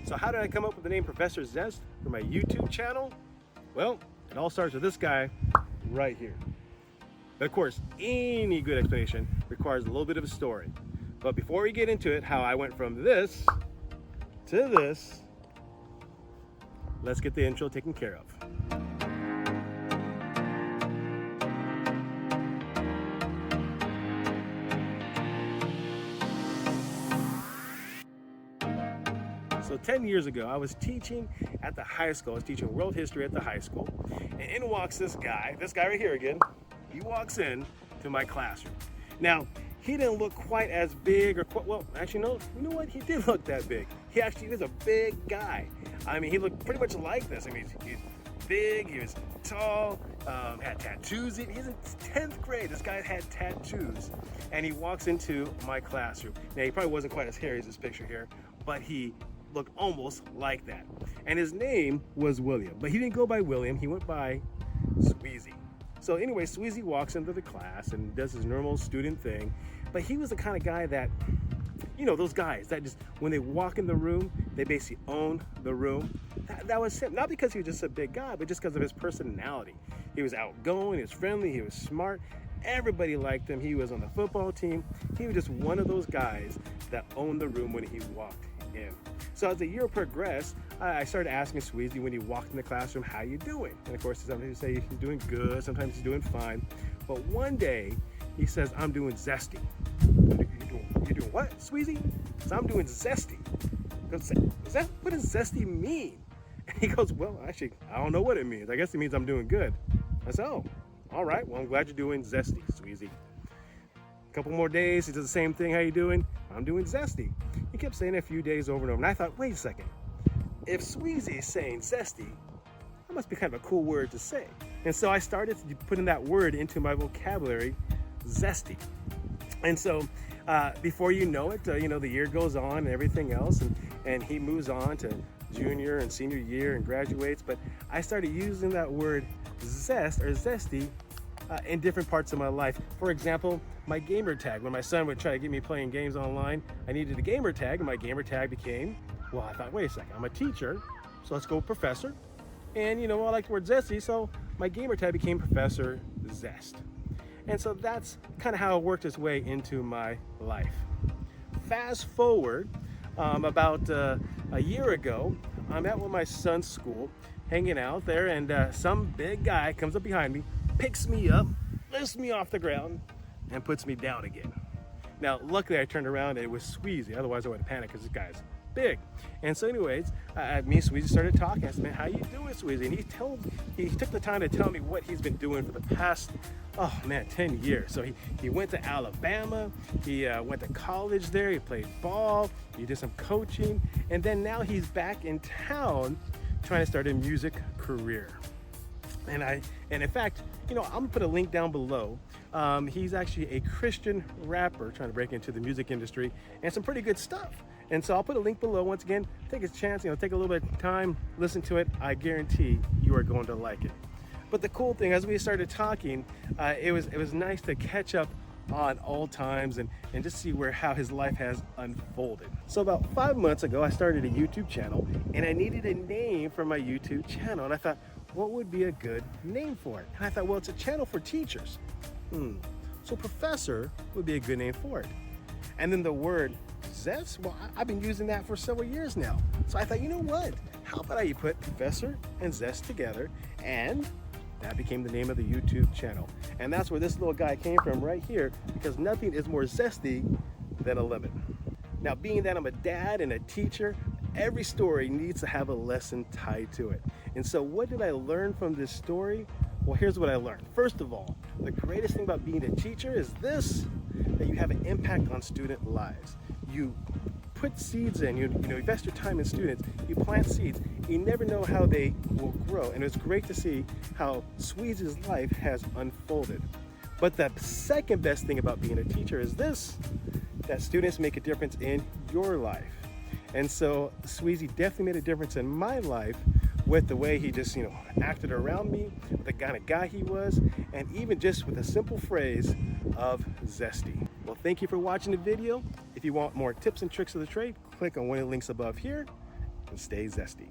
So how did I come up with the name Professor Zest for my YouTube channel? Well, it all starts with this guy right here. But of course, any good explanation requires a little bit of a story. But before we get into it, how I went from this to this, let's get the intro taken care of. So 10 years ago, I was teaching at the high school. I was teaching world history at the high school. And in walks this guy right here again. He walks in to my classroom. Now, he didn't look quite as big or quite, well, actually, no, you know what? He did look that big. He actually was a big guy. I mean, he looked pretty much like this. I mean, he's big, he was tall, had tattoos. He's in 10th grade. This guy had tattoos. And he walks into my classroom. Now, he probably wasn't quite as hairy as this picture here, but he looked almost like that. And his name was William, but he didn't go by William, he went by Sweezy. So anyway, Sweezy walks into the class and does his normal student thing, but he was the kind of guy that, you know, those guys that just, when they walk in the room, they basically own the room. That was him, not because he was just a big guy, but just because of his personality. He was outgoing, he was friendly, he was smart, everybody liked him, he was on the football team. He was just one of those guys that owned the room when he walked in. So as the year progressed, I started asking Sweezy when he walked in the classroom, how you doing? And of course, sometimes he say he's doing good, sometimes he's doing fine. But one day, he says, I'm doing Zesty. You doing what, Sweezy? So I'm doing Zesty. What does Zesty mean? And he goes, well, actually, I don't know what it means. I guess it means I'm doing good. I said, oh, all right, well, I'm glad you're doing Zesty, Sweezy. A couple more days, he does the same thing. How you doing? I'm doing Zesty. He kept saying it a few days over and over. And I thought, wait a second. If Sweezy is saying Zesty, that must be kind of a cool word to say. And so I started putting that word into my vocabulary, Zesty. And so before you know it, you know, the year goes on and everything else. And he moves on to junior and senior year and graduates. But I started using that word zest or Zesty in different parts of my life. For example, my gamer tag. When my son would try to get me playing games online, I needed a gamer tag, and my gamer tag became, well, I thought, wait a second, I'm a teacher, so let's go professor. And you know, I like the word Zesty, so my gamer tag became Professor Zest. And so that's kind of how it worked its way into my life. Fast forward, about a year ago, I'm at my son's school, hanging out there, and some big guy comes up behind me, picks me up, lifts me off the ground, and puts me down again. Now, luckily I turned around and it was Sweezy, otherwise I would have panicked because this guy's big. And so anyways, me and Sweezy started talking. I said, man, how you doing, Sweezy? And he took the time to tell me what he's been doing for the past, 10 years. So he went to Alabama, he went to college there, he played ball, he did some coaching, and then now he's back in town trying to start a music career. And in fact, you know, I'm gonna put a link down below. He's actually a Christian rapper trying to break into the music industry and some pretty good stuff. And so I'll put a link below. Once again, take a chance, you know, take a little bit of time, listen to it. I guarantee you are going to like it. But the cool thing, as we started talking, it was nice to catch up on old times and just see how his life has unfolded. So about 5 months ago, I started a YouTube channel, and I needed a name for my YouTube channel. And I thought, what would be a good name for it? And I thought, well, it's a channel for teachers. So Professor would be a good name for it. And then the word Zest, well, I've been using that for several years now. So I thought, you know what? How about I put Professor and Zest together, and that became the name of the YouTube channel. And that's where this little guy came from right here, because nothing is more zesty than a lemon. Now, being that I'm a dad and a teacher, every story needs to have a lesson tied to it. And so what did I learn from this story? Well, here's what I learned. First of all, the greatest thing about being a teacher is this, that you have an impact on student lives. You put seeds in, you invest your time in students, you plant seeds, you never know how they will grow. And it's great to see how Sweezy's life has unfolded. But the second best thing about being a teacher is this, that students make a difference in your life. And so Sweezy definitely made a difference in my life with the way he just, acted around me, the kind of guy he was, and even just with a simple phrase of Zesty. Well, thank you for watching the video. If you want more tips and tricks of the trade, click on one of the links above here. and stay zesty.